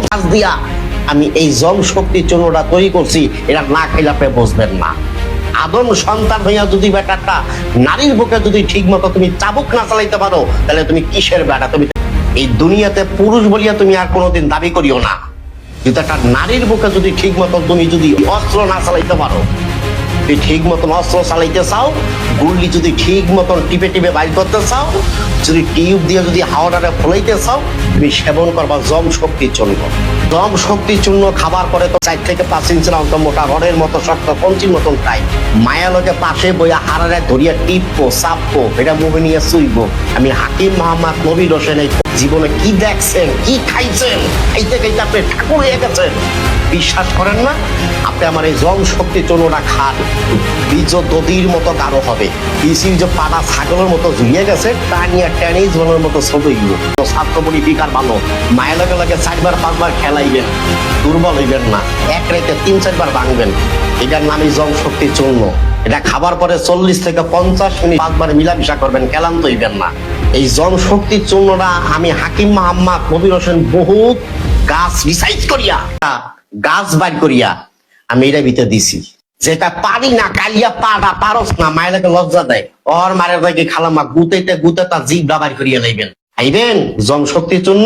গাছ দিয়া আমি এই জম শক্তির চূর্ণটা তৈরি করছি, এটা না খাইলে আপনি বুঝবেন না। আদম সন্তান হইয়া যদি বেটাটা নারীর বুকে যদি ঠিক মতো তুমি চাবুক না চালাইতে পারো, তাহলে তুমি কিসের বেটা? তুমি এই দুনিয়াতে পুরুষ বলিয়া তুমি আর কোনোদিন দাবি করিও না। যদি একটা নারীর বুকে যদি ঠিক মতো তুমি যদি অস্ত্র না চালাইতে পারো, তুমি ঠিক মতন অস্ত্র চালাইতে চাও, গুল্লি যদি ঠিক মতন টিপে টিপে বাইর করতে চাও, যদি টিউব দিয়ে যদি হাওয়াটারে ফলাইতে চাও, তুমি সেবন করবা জম শক্তির চূর্ণ। জম শক্তির চূর্ণ খাবার পরে তো 4 থেকে 5 ইঞ্চি অন্ত মোটা রডের মতো শক্ত কঞ্চির মতন টাইট মায়া লোকে পাশে বইয়া হারারে ধরিয়া টিপবো চাপবো, এটা মুভি নিয়ে চুইবো। আমি হাকিম মোহাম্মদ নবীর হোসেন এই জীবনে কি দেখছেন, কি খাইছেন, খাইতে খাইতে আপনি ঠাকুর হয়ে গেছেন। বিশ্বাস করেন না? আপনি আমার এই জম শক্তি চূর্ণটা খান, বীজ দধির মতো গাঢ় হবে, পিসির যে পাড়া ছাগলের মতো ঝুলিয়ে গেছে টানিয়া টেনিস জনের মতো ছোট হইব। ছাত্র বলি বিকার ভালো, মায়ের লগে লগে 4বার 5বার খেলাইবেন, দুর্বল হইবেন না, এক রেখে 3-4 বার ভাঙবেন। এটার নামই জম শক্তি চূর্ণ। এটা খাবার পরে 40 থেকে 50 মিনিট 5বার মিলামিশা করবেন, ক্লান্ত হইবেন না। এই জম শক্তির চূর্ণটা আমি হাকিম মোহাম্মদ নবীর হোসেন বহুত গাছ রিসার্চ করিয়া গাছ বাইর করিয়া আমি এটা ভিতরে দিছি। যেটা পারি না কালিয়া পাড়া পারস না, মায়েরকে লজ্জা দেয়, ওর মায়ের ভাইকে খালামা গুতেতে গুতে তার জিভ বাইর করিয়া লাইবেন। আইবেন জম শক্তির চূর্ণ।